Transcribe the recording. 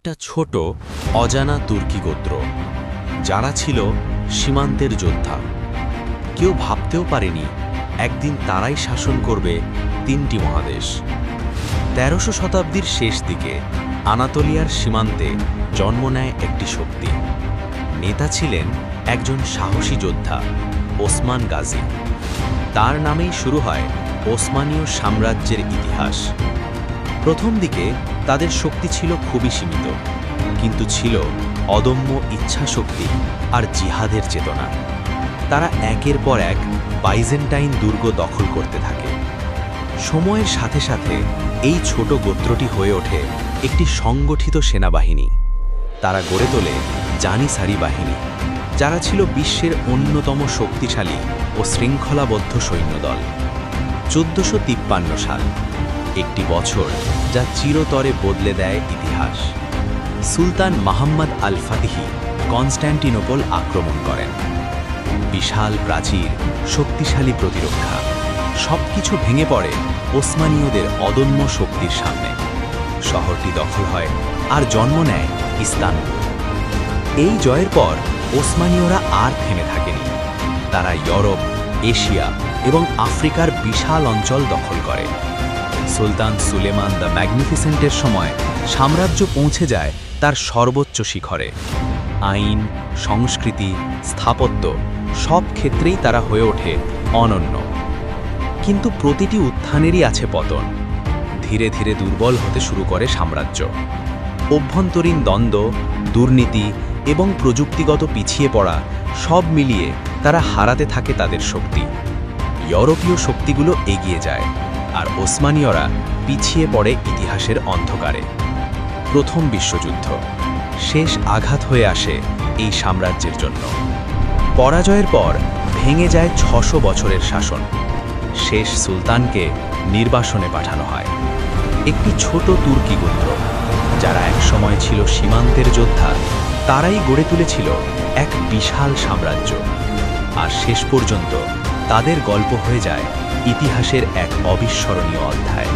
একটা ছোট অজানা তুর্কি গোত্র যারা ছিল সীমান্তের যোদ্ধা। কেউ ভাবতেও পারেনি একদিন তারাই শাসন করবে 3টি মহাদেশ। 1300 শতাব্দীর শেষ দিকে আনাতোলিয়ার সীমান্তে জন্ম নেয় একটি শক্তি। নেতা ছিলেন একজন সাহসী যোদ্ধা, ওসমান গাজী। তার নামেই শুরু হয় ওসমানীয় সাম্রাজ্যের ইতিহাস। প্রথম দিকে তাদের শক্তি ছিল খুবই সীমিত, কিন্তু ছিল অদম্য ইচ্ছাশক্তি আর জিহাদের চেতনা। তারা একের পর এক বাইজেন্টাইন দুর্গ দখল করতে থাকে। সময়ের সাথে সাথে এই ছোট গোত্রটি হয়ে ওঠে একটি সংগঠিত সেনাবাহিনী। তারা গড়ে তোলে জানিসারি বাহিনী, যারা ছিল বিশ্বের অন্যতম শক্তিশালী ও শৃঙ্খলাবদ্ধ সৈন্যদল। 1453 সাল, একটি বছর যা চিরতরে বদলে দেয় ইতিহাস। সুলতান মুহাম্মদ আল ফাতিহি কনস্ট্যান্টিনোপল আক্রমণ করেন। বিশাল প্রাচীর, শক্তিশালী প্রতিরক্ষা, সবকিছু ভেঙে পড়ে ওসমানীয়দের অদম্য শক্তির সামনে। শহরটি দখল হয় আর জন্ম নেয় ইস্তানবুল। এই জয়ের পর ওসমানীয়রা আর থেমে থাকেনি। তারা ইউরোপ, এশিয়া এবং আফ্রিকার বিশাল অঞ্চল দখল করে। সুলতান সুলেমান দ্য ম্যাগনিফিসেন্টের সময় সাম্রাজ্য পৌঁছে যায় তার সর্বোচ্চ শিখরে। আইন, সংস্কৃতি, স্থাপত্য সব ক্ষেত্রেই তারা হয়ে ওঠে অনন্য। কিন্তু প্রতিটি উত্থানেরই আছে পতন। ধীরে ধীরে দুর্বল হতে শুরু করে সাম্রাজ্য। অভ্যন্তরীণ দ্বন্দ্ব, দুর্নীতি এবং প্রযুক্তিগত পিছিয়ে পড়া সব মিলিয়ে তারা হারাতে থাকে তাদের শক্তি। ইউরোপীয় শক্তিগুলো এগিয়ে যায় আর ওসমানীয়রা পিছিয়ে পড়ে ইতিহাসের অন্ধকারে। প্রথম বিশ্বযুদ্ধ শেষ আঘাত হয়ে আসে এই সাম্রাজ্যের জন্য। পরাজয়ের পর ভেঙে যায় 600 বছরের শাসন। শেষ সুলতানকে নির্বাসনে পাঠানো হয়। একটি ছোট তুর্কি গোত্র, যারা একসময় ছিল সীমান্তের যোদ্ধা, তারাই গড়ে তুলেছিল এক বিশাল সাম্রাজ্য। আর শেষ পর্যন্ত তাদের গল্প হয়ে যায় ইতিহাসের এক অবিস্মরণীয় অধ্যায়।